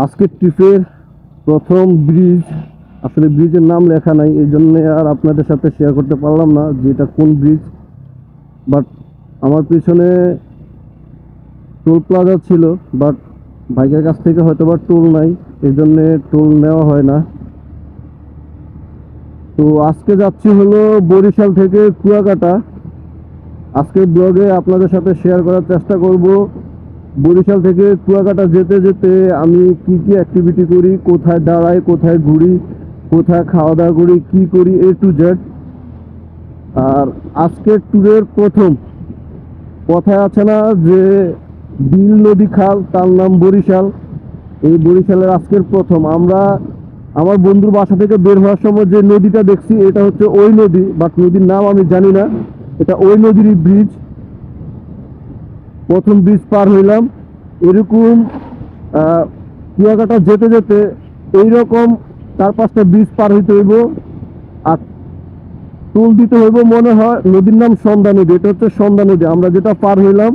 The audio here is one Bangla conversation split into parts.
আজকের ট্রিপের প্রথম ব্রিজ, আসলে ব্রিজের নাম লেখা নাই, এই জন্য আর আপনাদের সাথে শেয়ার করতে পারলাম না যে এটা কোন ব্রিজ। বাট আমার পিছনে টোল প্লাজা ছিল, বাট বাইকের কাছ থেকে হয়তো বা টোল নাই, এই জন্যে টোল নেওয়া হয় না। তো আজকে যাচ্ছি হলো বরিশাল থেকে কুয়াকাটা। আজকের ব্লগে আপনাদের সাথে শেয়ার করার চেষ্টা করব বরিশাল থেকে কুয়াকাটা যেতে যেতে আমি কি কি অ্যাক্টিভিটি করি, কোথায় দাঁড়াই, কোথায় ঘুরি, কোথায় খাওয়া দাওয়া করি, কি করি, এ টু জেড। আর আজকের ট্যুরের প্রথম কথায় আছে না যে বিল নদী খাল, তার নাম বরিশাল। এই বরিশালের আজকের প্রথম আমরা আমার বন্ধুর বাসা থেকে বের হওয়ার সময় যে নদীটা দেখছি এটা হচ্ছে ওই নদী, বাট নদীর নাম আমি জানি না। এটা ওই নদীরই ব্রিজ, প্রথম ব্রিজ পার হইলাম। এরকম কুয়াকাটা যেতে যেতে এইরকম 4-5টা ব্রিজ পার হইতে হইব, আর টোল দিতে হইব। মনে হয় নদীর নাম সন্ধ্যা নদী, এটা হচ্ছে সন্ধ্যা নদী। আমরা যেটা পার হইলাম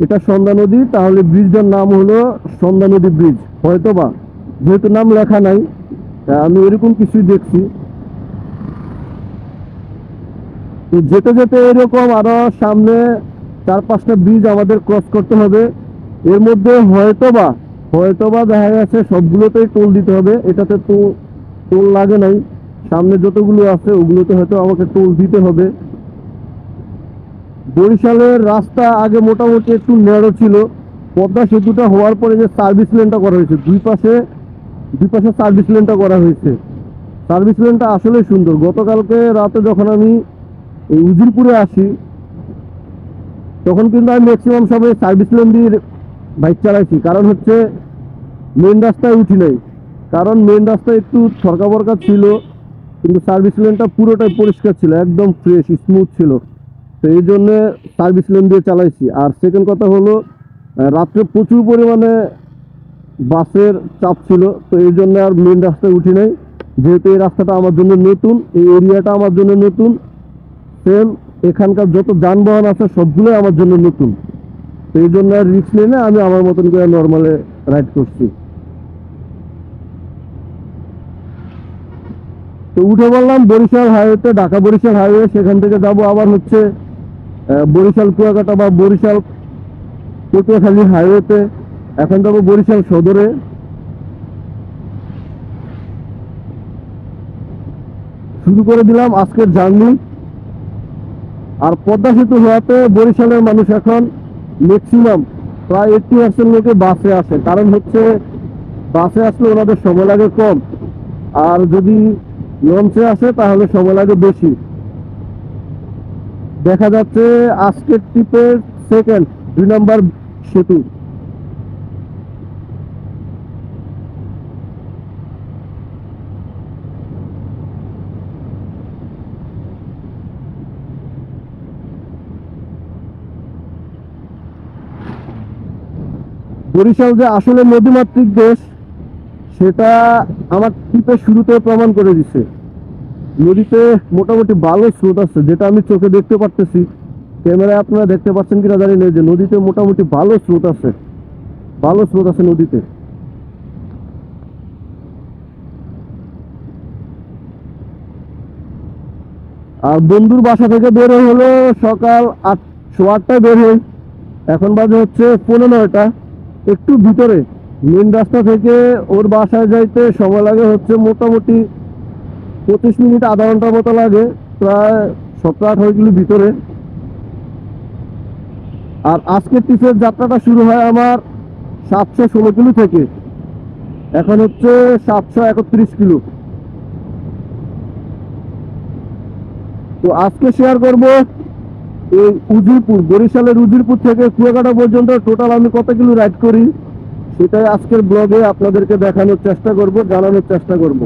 এটা সন্ধ্যা নদী, তাহলে ব্রিজটার নাম হলো সন্ধ্যা নদী ব্রিজ হয়তোবা, যেহেতু নাম লেখা নাই। আমি এরকম কিছুই দেখছি। তো যেতে যেতে এরকম আরো সামনে 4-5টা ব্রিজ আমাদের ক্রস করতে হবে। এর মধ্যে হয়তোবা দেখা গেছে সবগুলোতেই টোল দিতে হবে, এটাতে তো টোল লাগে নাই। সামনে যতগুলো আছে ওগুলোতে হয়তো আমাকে টোল দিতে হবে। বরিশালের রাস্তা আগে মোটামুটি একটু ন্যারো ছিল, পদ্মা সেতুটা হওয়ার পরে যে সার্ভিস লেনটা করা হয়েছে, দুই পাশে সার্ভিস লেনটা করা হয়েছে। সার্ভিস লেনটা আসলে সুন্দর। গতকালকে রাতে যখন আমি এই উজিরপুরে আসি তখন কিন্তু আমি ম্যাক্সিমাম সময় সার্ভিস লেন দিয়ে বাইক চালাইছি, কারণ হচ্ছে মেন রাস্তায় উঠি নাই। কারণ মেন রাস্তায় একটু ছরকা বরকা ছিল, কিন্তু সার্ভিস লেনটা পুরোটাই পরিষ্কার ছিল, একদম ফ্রেশ স্মুথ ছিল। তো এই জন্যে সার্ভিস লেন দিয়ে চালাইছি। আর সেকেন্ড কথা হলো রাত্রে প্রচুর পরিমাণে বাসের চাপ ছিল, তো এই জন্য আর মেন রাস্তায় উঠি নাই। যেহেতু এই রাস্তাটা আমার জন্য নতুন, এই এরিয়াটা আমার জন্য নতুন, সেম এখানকার যত যানবাহন আছে সবগুলোই আমার জন্য নতুন। তো এই জন্য আর রিস্ক নিয়ে আমি আমার মতন করে নর্মালে রাইড করছি। তো উঠে বললাম বরিশাল হাইওয়েতে, ঢাকা বরিশাল হাইওয়ে। সেখান থেকে যাব আবার হচ্ছে বরিশাল কুয়াকাটা বা বরিশাল পটুয়াখালী হাইওয়েতে। এখন যাবো বরিশাল সদরে। শুরু করে দিলাম আজকের জার্নি। আর পদ্মা সেতু হওয়াতে বরিশালের মানুষ এখন ম্যাক্সিমাম প্রায় 80% লোকে বাসে আসে, কারণ হচ্ছে বাসে আসলে ওনাদের সময় লাগে কম, আর যদি লঞ্চে আসে তাহলে সময় লাগে বেশি। দেখা যাচ্ছে আজকের ট্রিপের সেকেন্ড 2 নম্বর সেতু। বরিশাল যে আসলে নদীমাতৃক দেশ সেটা আমার ট্রিপের শুরুতে প্রমাণ করে দিছে। নদীতে মোটামুটি ভালো স্রোত আছে, যেটা আমি চোখে দেখতে পারতেছি। ক্যামেরায় আপনারা দেখতে পাচ্ছেন কিনা জানি না, যে নদীতে মোটামুটি ভালো স্রোত আছে নদীতে। আর বন্ধুর বাসা থেকে বের হলো সকাল 8:30টায় বের হই, এখন বাজে হচ্ছে 15:09। একটু ভিতরে মেন রাস্তা থেকে ওর বাসায় যাইতে সময় লাগে হচ্ছে মোটামুটি 25 মিনিট, আধা ঘন্টার মতো লাগে, প্রায় 17-18 কিলো ভিতরে। আর আজকের ট্রিপের যাত্রাটা শুরু হয় আমার 716 কিলো থেকে, এখন হচ্ছে 731 কিলো। তো আজকে শেয়ার করব এই উজিরপুর, বরিশালের উজিরপুর থেকে কুয়াকাটা পর্যন্ত টোটাল আমি কত কিলো রাইড করি, সেটাই আজকের ব্লগে আপনাদেরকে দেখানোর চেষ্টা করব, জানানোর চেষ্টা করব।